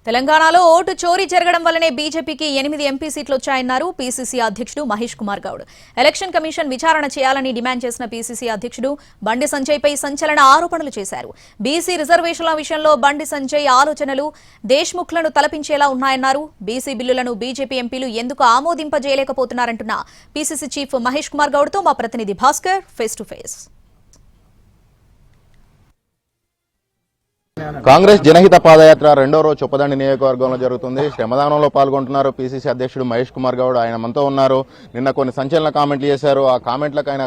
తెలంగాణలో ఓటు చోరీ జరగడం వల్లనే బీజేపీకి 8 ఎంపీ సీట్లు వచ్చాయన్నారు పీసీసీ అధ్యక్షుడు మహేష్ కుమార్ గౌడ్. ఎలక్షన్ కమిషన్ విచారణ చేయాలని డిమాండ్ చేసిన పీసీసీ అధ్యక్షుడు బండి సంజయ్పై సంచలన ఆరోపణలు చేశారు. బీసీ రిజర్వేషన్ల విషయంలో బండి సంజయ్ ఆలోచనలు దేశ్ముఖ్లను తలపించేలా ఉన్నాయన్నారు. బీసీ బిల్లులను బీజేపీ ఎంపీలు ఎందుకు ఆమోదింపజేయలేకపోతున్నారంటున్న పీసీసీ చీఫ్ మహేష్ కుమార్ గౌడ్తో మా ప్రతినిధి Bhaskar face to face. Congress జనహిత పాదయాత్ర రెండో రోజు చొప్పదండి నియోజకవర్గంలో జరుగుతుంది. శ్రమదానంలో పాల్గొంటున్నారు పీసీసీ అధ్యక్షుడు మహేష్ కుమార్ గౌడ్. ఆయన మనతో ఉన్నారు. నిన్న కొన్ని సంచలన కామెంట్లు చేశారు. ఆ కామెంట్లకు ఆయన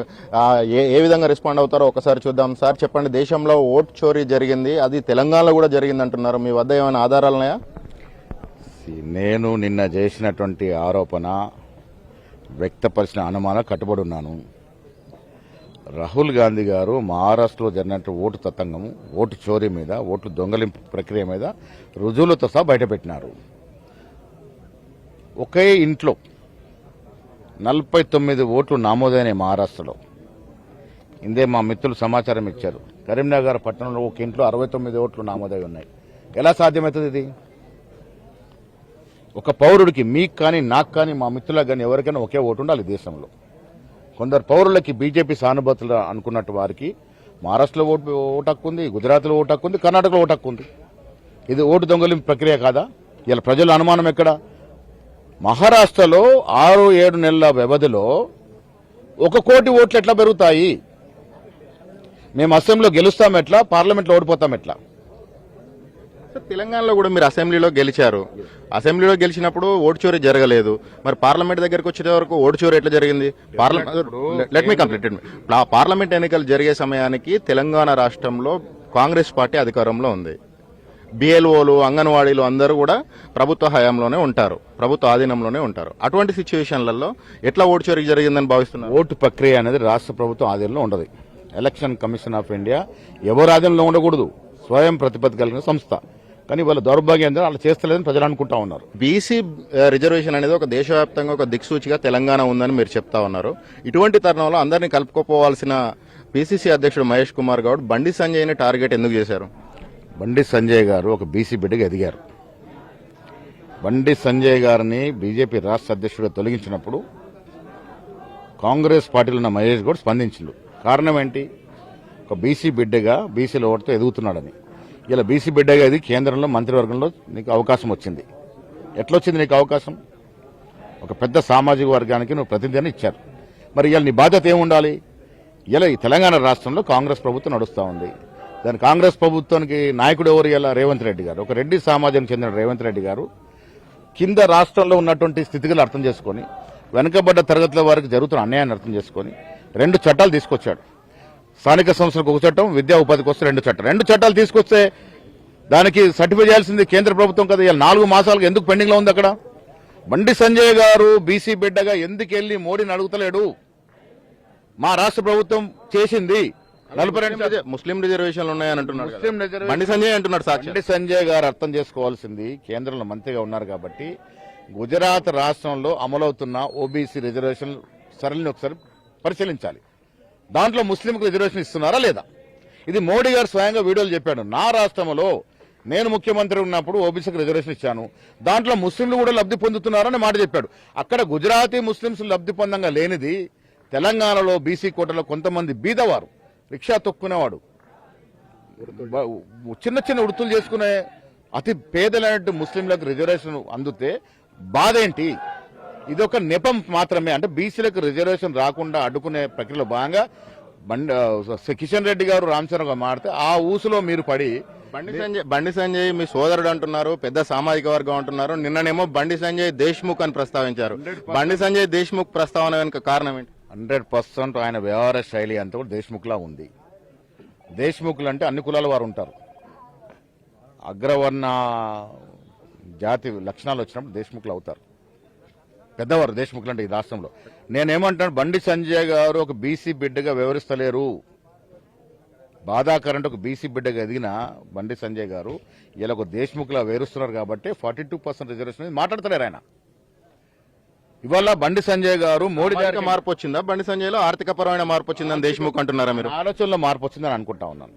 ఏ విధంగా రెస్పాండ్ అవుతారో ఒకసారి చూద్దాం. సార్ చెప్పండి, దేశంలో ఓట్ చోరీ జరిగింది, అది తెలంగాణలో కూడా జరిగింది అంటున్నారు. మీ వద్ద ఏమైనా ఆధారాలు ఉన్నాయా? నేను నిన్న చేసినటువంటి ఆరోపణ, వ్యక్తపరిచిన అనుమానం కట్టుబడి ఉన్నాను. రాహుల్ గాంధీ గారు మహారాష్ట్రలో జరిగినట్టు ఓటు తతంగము, ఓటు చోరీ మీద, ఓట్లు దొంగలింపు ప్రక్రియ మీద రుజువులతో సహా బయటపెట్టినారు. ఒకే ఇంట్లో 49 ఓట్లు నమోదైన మహారాష్ట్రలో. ఇందే మా మిత్రులు సమాచారం ఇచ్చారు. కరీంనగర్ పట్టణంలో ఒక ఇంట్లో 69 ఓట్లు నమోదై ఉన్నాయి. ఎలా సాధ్యమవుతుంది ఇది? ఒక పౌరుడికి, మీకు కానీ నాకు కానీ మా మిత్రులకు కానీ ఎవరికైనా ఒకే ఓటు ఉండాలి దేశంలో. కొందరు పౌరులకి బీజేపీ సానుభూతులు అనుకున్నట్టు వారికి మహారాష్ట్రలో ఓటు హక్కు ఉంది, గుజరాత్లో ఓటు హక్కు ఉంది, కర్ణాటకలో ఓటు హక్కు ఉంది. ఇది ఓటు దొంగలింపు ప్రక్రియ కాదా? ఇలా ప్రజల అనుమానం ఎక్కడ? మహారాష్ట్రలో 6-7 నెలల వ్యవధిలో 1 కోటి ఓట్లు ఎట్లా పెరుగుతాయి? మేము అసెంబ్లీలో గెలుస్తాం ఎట్లా, పార్లమెంట్లో ఓడిపోతాం ఎట్లా? తెలంగాణలో కూడా మీరు అసెంబ్లీలో గెలిచారు. అసెంబ్లీలో గెలిచినప్పుడు ఓటు చోరీ జరగలేదు. మరి పార్లమెంట్ దగ్గరకు వచ్చే వరకు ఓటు చోరీ ఎట్లా జరిగింది? పార్లమెంట్ ఎన్నికలు జరిగే సమయానికి తెలంగాణ రాష్ట్రంలో కాంగ్రెస్ పార్టీ అధికారంలో ఉంది. బిఎల్ఓలు, అంగన్వాడీలు అందరూ కూడా ప్రభుత్వ హయాంలోనే ఉంటారు, ప్రభుత్వ ఆధీనంలోనే ఉంటారు. అటువంటి సిచ్యువేషన్లలో ఎట్లా ఓటు చోరీ జరిగిందని భావిస్తున్నారు? ఓటు ప్రక్రియ అనేది రాష్ట్ర ప్రభుత్వం ఆధీనంలో ఉండదు. ఎలక్షన్ కమిషన్ ఆఫ్ ఇండియా ఎవరు ఆధీనంలో ఉండకూడదు, స్వయం ప్రతిపత్తి కలిగిన సంస్థ. కానీ వాళ్ళ దౌర్భాగ్యం అలా చేస్తలేదని ప్రజలు అనుకుంటా ఉన్నారు. బీసీ రిజర్వేషన్ అనేది ఒక దేశవ్యాప్తంగా ఒక దిక్సూచిగా తెలంగాణ ఉందని మీరు చెప్తా ఉన్నారు. ఇటువంటి తరుణంలో అందరినీ కలుపుకోపోవాల్సిన పీసీసీ అధ్యక్షుడు మహేష్ కుమార్ గౌడ్ బండి సంజయ్ని టార్గెట్ ఎందుకు చేశారు? బండి సంజయ్ గారు ఒక బీసీ బిడ్డగా ఎదిగారు. బండి సంజయ్ గారిని బీజేపీ రాష్ట్ర అధ్యక్షుడిగా తొలగించినప్పుడు కాంగ్రెస్ పార్టీలో ఉన్న మహేష్ గౌడ్ స్పందించిండు. కారణం ఏంటి? ఒక బీసీ బిడ్డగా బీసీల ఓటుతో ఎదుగుతున్నాడని. ఇలా బీసీ బిడ్డగా ఇది కేంద్రంలో మంత్రివర్గంలో నీకు అవకాశం వచ్చింది. ఎట్లొచ్చింది నీకు అవకాశం? ఒక పెద్ద సామాజిక వర్గానికి నువ్వు ప్రతినిధిని ఇచ్చారు. మరి ఇలా నీ బాధ్యత ఏముండాలి? ఇలా ఈ తెలంగాణ రాష్ట్రంలో కాంగ్రెస్ ప్రభుత్వం నడుస్తూ ఉంది. దాని కాంగ్రెస్ ప్రభుత్వానికి నాయకుడు ఎవరు? ఇలా రేవంత్ రెడ్డి గారు. ఒక రెడ్డి సమాజానికి చెందిన రేవంత్ రెడ్డి గారు కింద రాష్ట్రంలో ఉన్నటువంటి స్థితిగతులు అర్థం చేసుకుని, వెనుకబడ్డ తరగతుల వారికి జరుగుతున్న అన్యాయాన్ని అర్థం చేసుకుని 2 చట్టాలు తీసుకొచ్చాడు. స్థానిక సంస్థలకు 1 చట్టం, విద్యా ఉపాధికి వస్తే 2 చట్టాలు. 2 చట్టాలు తీసుకొస్తే దానికి సర్టిఫై చేయాల్సింది కేంద్ర ప్రభుత్వం కదా. ఇలా 4 మాసాలుగా ఎందుకు పెండింగ్ లో ఉంది అక్కడ? బండి సంజయ్ గారు బీసీ బిడ్డగా ఎందుకు వెళ్లి మోడీని అడుగుతలేడు? మా రాష్ట్ర ప్రభుత్వం చేసింది. ముస్లిం రిజర్వేషన్లు ఉన్నాయని అంటున్నారు. బండి సంజయ్ అంటున్నాడు. బండి సంజయ్ గారు అర్థం చేసుకోవాల్సింది, కేంద్రంలో మంత్రిగా ఉన్నారు కాబట్టి గుజరాత్ రాష్ట్రంలో అమలవుతున్న ఓబీసీ రిజర్వేషన్ సరళిని ఒకసారి పరిశీలించాలి. దాంట్లో ముస్లింకు రిజర్వేషన్ ఇస్తున్నారా లేదా? ఇది మోడీ గారు స్వయంగా వీడియోలు చెప్పాడు. నా రాష్ట్రంలో నేను ముఖ్యమంత్రి ఉన్నప్పుడు ఓబీసీకి రిజర్వేషన్ ఇచ్చాను, దాంట్లో ముస్లింలు కూడా లబ్ధి పొందుతున్నారని మాట చెప్పాడు. అక్కడ గుజరాతీ ముస్లింస్ లబ్ధి పొందంగా లేనిది తెలంగాణలో బీసీ కోటలో కొంతమంది బీదవారు, రిక్షా తొక్కునేవాడు, చిన్న చిన్న వృత్తులు చేసుకునే అతి పేదలైనట్టు ముస్లింలకు రిజర్వేషన్ అందుతే బాధ ఏంటి? ఇది ఒక నెపం మాత్రమే. అంటే బీసీలకు రిజర్వేషన్ రాకుండా అడ్డుకునే ప్రక్రియలో భాగంగా కిషన్ రెడ్డి గారు రామచంద్ర గారు మాడితే ఆ ఊసులో మీరు పడి బండి సంజయ్ మీ సోదరుడు అంటున్నారు, పెద్ద సామాజిక వర్గం అంటున్నారు. నిన్ననేమో బండి సంజయ్ దేశ్ముఖ్ అని ప్రస్తావించారు. బండి సంజయ్ దేశ్ముఖ్ ప్రస్తావన వెనుక కారణం ఏంటి? 100% ఆయన వ్యవహార శైలి అంతా కూడా దేశ్ముఖ్లా ఉంది. దేశ్ముఖ్లు అంటే అన్ని కులాల వారు ఉంటారు. అగ్రవర్ణ జాతి లక్షణాలు వచ్చినప్పుడు దేశ్ముఖ్లు అవుతారు. పెద్దవారు దేశ్ముఖ్లు అంటే ఈ రాష్ట్రంలో. నేనేమంటాను, బండి సంజయ్ గారు ఒక బీసీ బిడ్డగా వ్యవహరిస్తలేరు. బాధాకరంటే ఒక బీసీ బిడ్డగా ఎదిగిన బండి సంజయ్ గారు ఇలా ఒక దేశ్ముఖ్లా వ్యవహరిస్తున్నారు కాబట్టి 42% రిజర్వేషన్ మాట్లాడతలేరు ఆయన. ఇవాళ బండి సంజయ్ గారు మోడీ గారికి మార్పు వచ్చిందా? బండి సంజయ్ లో ఆర్థిక పరమైన మార్పు వచ్చిందని దేశ్ముఖ్ అంటున్నారా మీరు? ఆలోచనలో మార్పు వచ్చిందని అనుకుంటా ఉన్నాను.